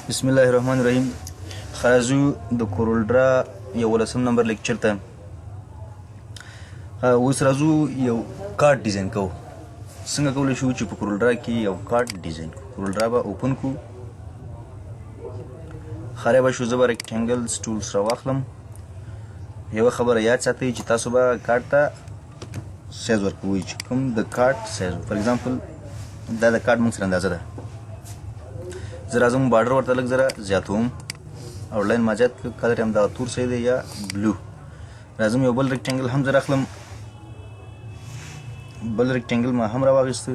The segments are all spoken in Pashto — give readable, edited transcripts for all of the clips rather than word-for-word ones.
بسم الله الرحمن الرحیم. خازو د کورل ډرا یو ولسم نمبر لیکچر ته اوس راځو یو کارت ډیزاین کوو. څنګه کولی شو چې په کورل ډرا کې یو کارت ډیزاین کوو. کورل ډرا به اوپن کړو، خارې به شو. زه به ریکټینګلز ټولز راواخلم. یوه خبره یاد ساتئ چې تاسو به کارت ته سایز ورکوئ چې کوم د کارت سایز. فار ایگزامپل دا د کارت موږ سره اندازه ده. زه راځم بارډر ورته لږ زره زیاتوم، آوټلاین ما زیات کړ، کلر یې همدغه تور صحیح دی یا بلو. راځم یو بل ریکټینګل هم زه راخلم، بل ریکټینګل ما هم راواخیسته.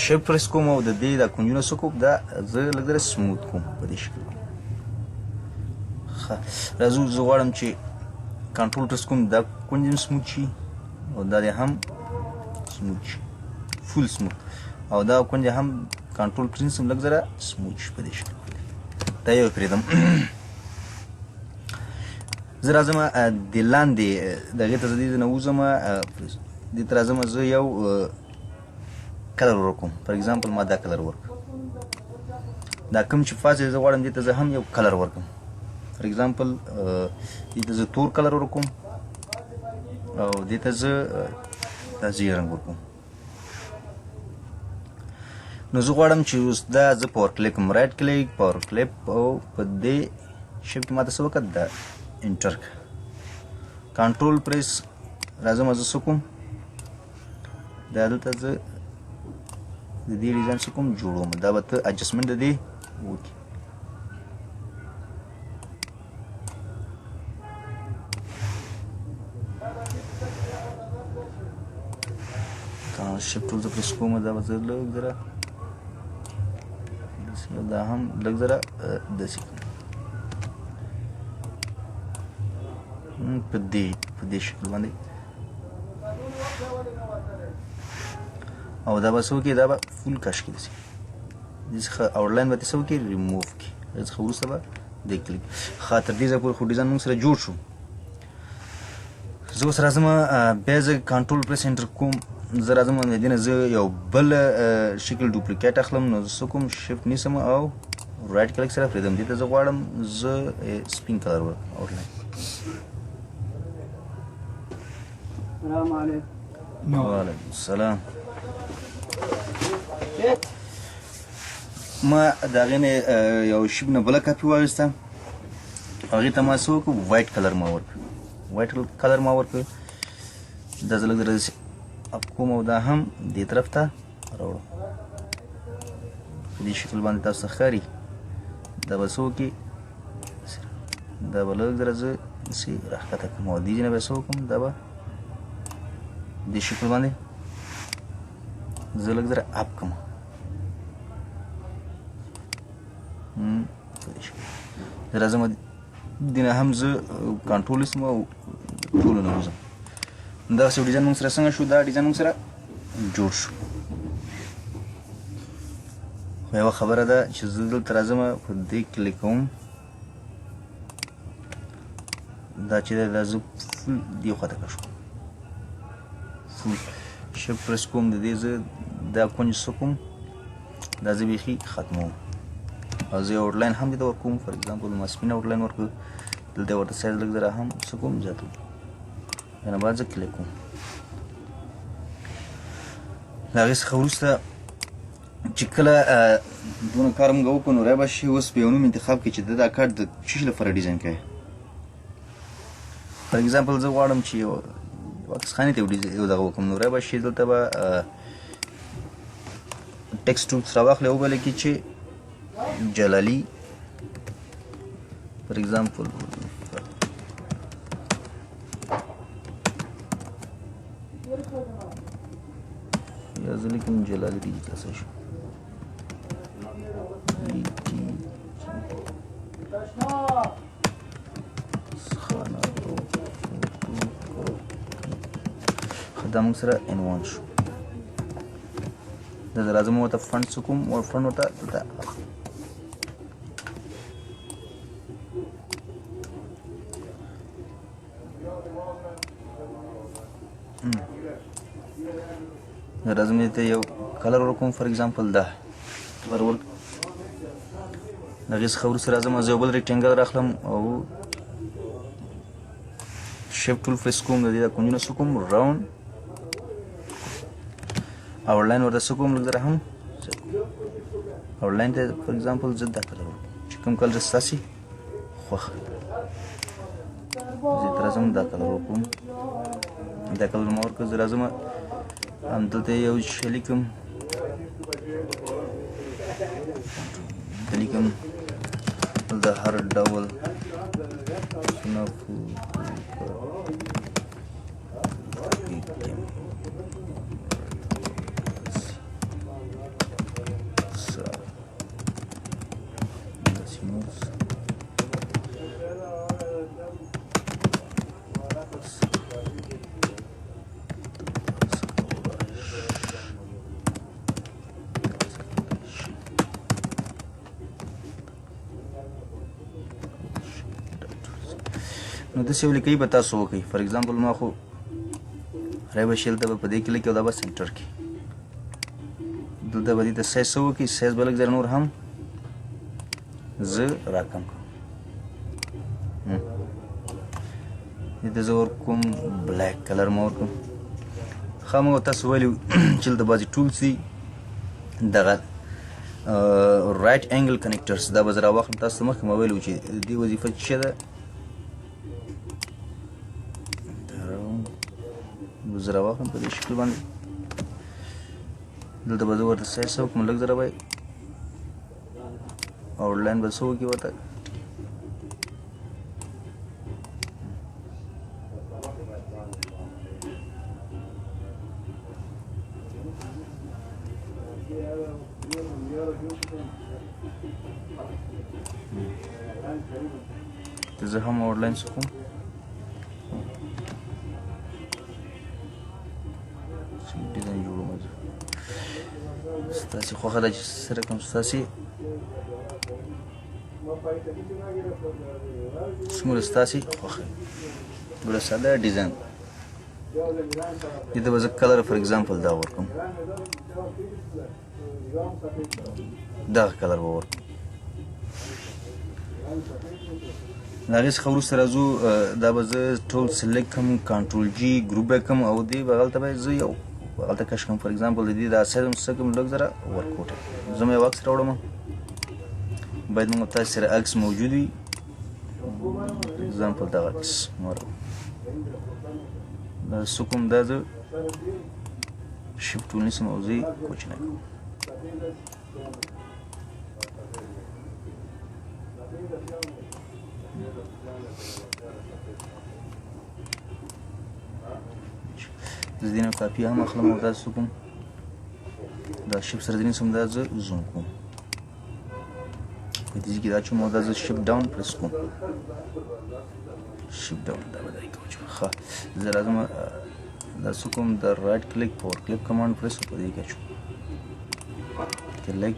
شیپ پرس کوم او د دې دا کونجونه څه کوم، دا زه لږ زره سموت کوم په دې شکل. راځو زه غواړم چې کنټرول پرس کوم، دا کونج هم سموت شي او دا هم سموت شي، فول سموت، او دا کونج هم کنټرول پرنس هم لږ زره سموت شي په دې شکل. دا یو پرېږدم. زه راځم د لاندې دغې ته زه دې نه وځم، دې ته راځم زه یو کلر ورکوم. فار ایگزامپل ما دا کلر ورک، دا کوم چې فاز زه غواړم دې ته زه هم یو کلر ورکم. فار ایگزامپل دې ته زه تور کلر ورکوم او دې ته زه داسې رنګ ورکوم. نو زه غواړم چې اوس دا زه پاور کلیک کوم، رایټ کلیک پاور کلیک، او په دې شیپ کې ماته څه وکړه، دا انټر کړه، کنټرول پریس. راځم زه څه کوم، دا دلته زه د دې ډیزاین څه کوم جوړوم. دا به ته اجسټمنټ د دې وکړي. شیفټ ټول زه پریس کوم، دا به زه لږ زره دا هم لږ زره داسې کوم په دې شکل باندې. او دا به څه وکړي، دا به فول کش کړي داسې، دې څخه آوټلاین به دې څه وکړي، ریموف کړي. دې څخه وروسته به دې کلیک. ښه تر دې ځایه پورې خو ډیزاین موږ سره جوړ شو. زه اوس راځم بیا زه کنټرول پریس انټر کوم. زه راځم د دې نه زه یو بل شکل ډوپلیکیټ اخلم. نو زه څه کوم، شیفټ نیسم او رایټ کلیک سره پرېږدم. دې ته زه غواړم زه سپین کلر ورکړم، آوټلاین. السلام علیکم. وعلیکم السلام. ما د هغې نه یو شیپ نه بله کاپي واخیسته، هغې ته ما څه وکړو، وایټ کلر ما ورکړ، وایټ کلر ما ورکړ. دا زه لږ زره اپ کوم او دا هم دې طرف ته راوړم په دې شکل باندې. تاسو ته ښکاري. دا به څه وکړي، دا به لږ زره زه داسې راښکته کړم او دې ځای نه به څه وکړم، دا به دې شکل باندې زه لږ زره اپ کړم په دې شکل. زه راځم دې نه هم زه کنټرول نیسم او ټولو نه وځم. دغسې یو ډیزاین موږ سره څنګه شو، دا ډیزاین موږ سره جوړ شو. خو یوه خبره ده چې زه دلته راځم په دې کلیک کوم، دا چې دی دا زه فول دې خواته کش کوم، فول شیفټ پرس کوم. د دې زه دا کونج څه کوم، دا زه بیخي ختموم او زه یو آوټلاین هم دې ته ورکوم. فار ایگزامپل ما سپین آوټلاین ورکړ، دلته ورته سایز لږ زره هم څه کوم زیاتوم، نه بعد زه کلیک کوم. د هغې څخه وروسته چې کله دونه کار موږ وکړو نو رای به شي. اوس به یو نوم انتخاب کړئ چې دا کارت د څه شي لپاره ډیزاین کوئ. فار ایگزامپل زه غواړم چې یو عکسخانې ته یو دغه وکړم، نو رای به شي دلته به ټکسټ ټولز راواخلئ او وبه لیکئ چې جلالي. فار ایگزامپل یا زه لیکم جلالي ډیجیټل سیشن دا موږ سره عنوان شو. دا زه راځم ورته فنډ څه کوم، فنډ ورته دلته راځم دې ته یو کلر ورکوم فار اگزامپل دا کلر ورک د هغې څخه وروسته راځم زه یو بل ریکټینګل راخلم او شیفټ ټول پریس کوم د دې دا کونجونه څه کوم راوند آوټلاین ورته څه کوم لږ ذره هم آوټلاین ته فار اگزامپل زه دا کلر ورکوم چې کوم کلر ستاسې خوښ زه ته راځم دا کلر وکړم دا کلر ما ورکړ زه راځم همدلته یو شی لیکم لیکم د هر ډول صنفو نو داسې یو لیکئ به تاسو وکئ فار اگزامپل ما خو ریبه شیل ته به په دې کې لیکي او دا به سنټر کې دلته به دې ته سایز څه وکړي سایز به لږ ځره نور هم زه راکم کړم دې ته زه ورکوم بلیک کلر ما ورکوم خامخا تاسو ویلي چې دلته بعضې ټولز دي دغه رایټ انګل کنیکټرز دا به زه راواخلم تاسو ته مخکې ما ویلي وو چې د دې وظیفه څه ده زه راواخلم په دې شکل باندې دلته به زه ورته سایز څه وکړم لږ ذره به آوټلاین به څه وکړي ورته زه هم آوټلاین څه کوم ډیزاین جوړوم ستاسې خوښه ده چې سره کوم ستاسې څومره ستاسې خوښه ګوره ساده ډیزاین دې ته به زه کلر فار اگزامپل دا ورکړم دغه کلر به ورکړم د هغې څخه وروسته راځو دا به زه ټول سلیکټ کړم کنټرول جي ګروپ به کړم او دې بغل ته به زه یو هلته کش کوم فار اگزامپل د دې دا سایز هم څه کوم لږ ذره ورکوټ زه مې یو عکس راوړم باید موږ تاسې سره عکس موجود وي فار اگزامپل دغه عکس دا څه کوم دا زه شیفټ ټول نیسم او زه یې کوچنی کوم زه دې نه کاپي هم اخلم او دا څه کوم دا شیفټ سره دې نیسم دا زه زوم کوم په دې ځای کې دا چوم او دا زه شیفټ ډاون پرس کوم شیفټ ډاون دا به دا یې کوم ښه زه راځم دا څه کوم د رایټ کلیک پاور کلیک کمانډ پرس په دې کې اچوم کلیک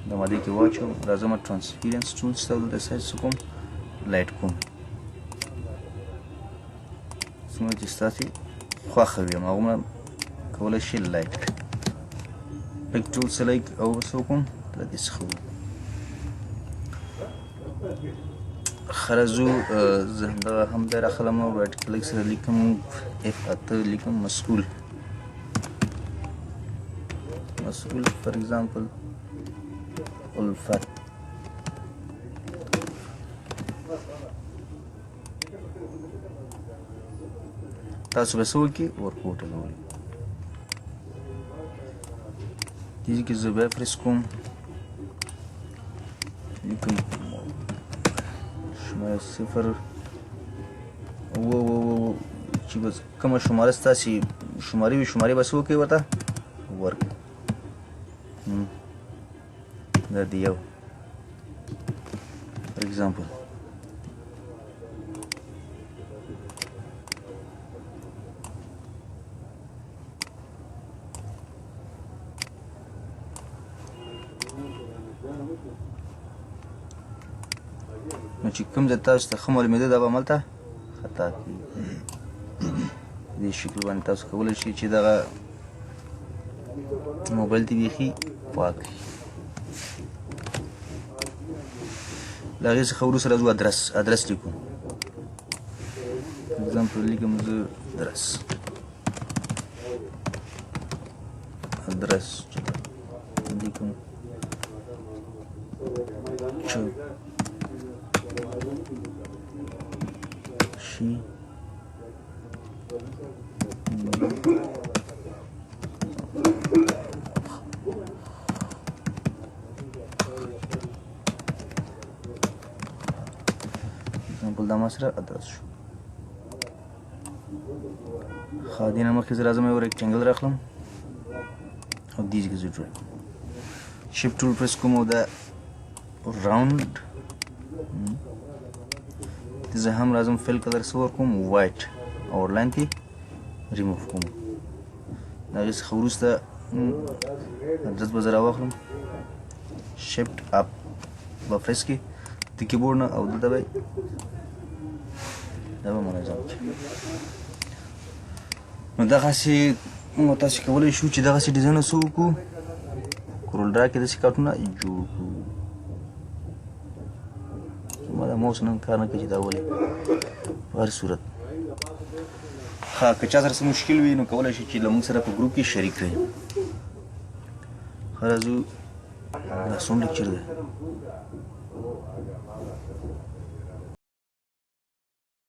دا ما دې کې واچوم راځم ټرانسپیرنس ټولز ته دلته سایز څه کوم لایټ کوم څومره چې ستاسې خوښه وي هماغومره کولی شي لایټ کړئ پیک ټول سلیکټ او څه وکړم له دې څخه ښه راځو زه همدغه هم ځای راخلم او رایټ کلیک سره لیکم F8 لیکم مسؤول فار اگزامپل الفت تاسو به څه وکړئ ورکوټ لولئ دې کې زه بیا پرس کوم لیکم شماره 0 چې بس کومه شماره ستاسې شمارې وي شمارې به څه وکړئ ورته ورک دا د یو فار اگزامپل نو چې کوم ځای تاسو ته ښه معلومېده دا به هملته خطا کېږي دې شکل باندې تاسو کولی شئ چې دغه موبایل دې بیخي پاک وي. له هغې څخه وروسته راځو ادرس لیکو. اگزامپل لیکم زه ادرس لیکم شي اگزامپل دا ما سره ادرس شو. ښه دې نه مخکې زه راځم یو ریکټینګل راخلم او دې ځای کې زه ډرا کوم. شیفټ ټول پریس کوم او دا راوند زه هم راځم فیل کلر څه ورکوم وایټ آورلاین کې ریموف کوم. د هغې څخه وروسته ادرس به زه راواخلم شیفټ اپ به پریس کړي د کیبورډ نه او دلته به دا به منظم کړي. نو دغسې موږ تاسې کولی شو چې دغسې ډیزاینونه څه وکړو کورل ډرا کې داسې کارټونه جوړ کړو. زما دا موس نن کار نه کوي چې دا ولې په هر صورت. ښه که چا سره څه مشکل وي نو کولی شي چې له موږ سره په ګروپ کې شریک کړئ. ښه راځو دا ساوند لیکچر دی.